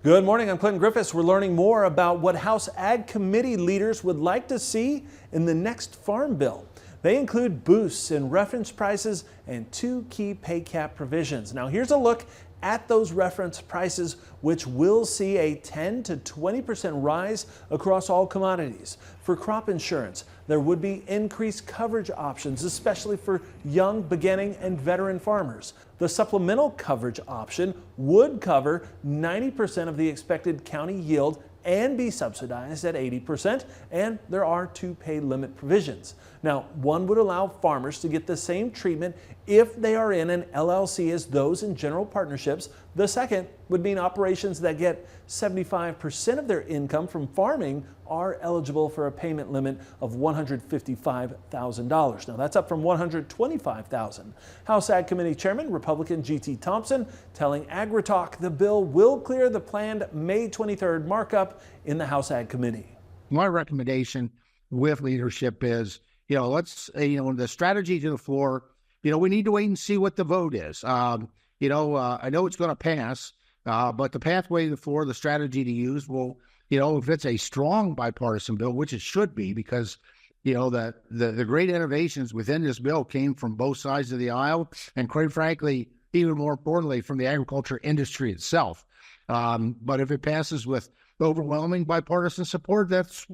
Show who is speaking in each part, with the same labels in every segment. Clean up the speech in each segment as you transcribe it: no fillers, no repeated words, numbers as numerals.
Speaker 1: Good morning, I'm Clinton Griffiths. We're learning more about what House Ag Committee leaders would like to see in the next farm bill. They include boosts in reference prices and two key pay cap provisions. Now here's a look at those reference prices, which will see a 10 to 20% rise across all commodities. For crop insurance, there would be increased coverage options, especially for young, beginning, and veteran farmers. The supplemental coverage option would cover 90% of the expected county yield and be subsidized at 80%, and there are two pay limit provisions. Now, one would allow farmers to get the same treatment if they are in an LLC as those in general partnerships. The second would mean operations that get 75% of their income from farming are eligible for a payment limit of $155,000. Now that's up from $125,000. House Ag Committee Chairman Republican G.T. Thompson telling AgriTalk the bill will clear the planned May 23rd markup in the House Ag Committee.
Speaker 2: My recommendation with leadership is, the strategy to the floor, we need to wait and see what the vote is. I know it's going to pass, but the pathway to the floor, the strategy to use will, if it's a strong bipartisan bill, which it should be, because, the great innovations within this bill came from both sides of the aisle, and quite frankly, even more importantly, from the agriculture industry itself. But if it passes with overwhelming bipartisan support, that's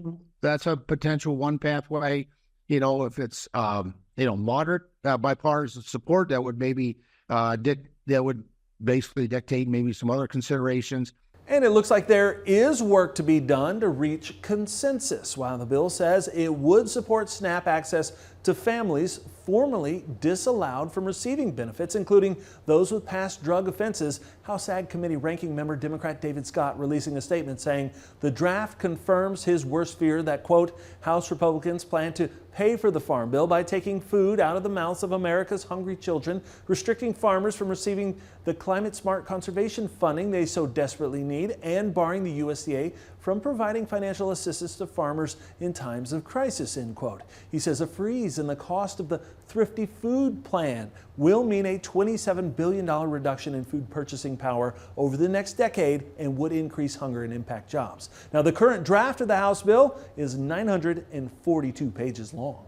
Speaker 2: a potential one pathway. If it's moderate bipartisan support, that would maybe basically dictate maybe some other considerations.
Speaker 1: And it looks like there is work to be done to reach consensus. While the bill says it would support SNAP access to families formerly disallowed from receiving benefits, including those with past drug offenses, House Ag Committee Ranking Member Democrat David Scott releasing a statement saying the draft confirms his worst fear that, quote, House Republicans plan to pay for the farm bill by taking food out of the mouths of America's hungry children, restricting farmers from receiving the climate-smart conservation funding they so desperately need, and barring the USDA from providing financial assistance to farmers in times of crisis, end quote. He says a freeze in the cost of the Thrifty Food Plan will mean a $27 billion reduction in food purchasing power over the next decade and would increase hunger and impact jobs. Now, the current draft of the House bill is 942 pages long.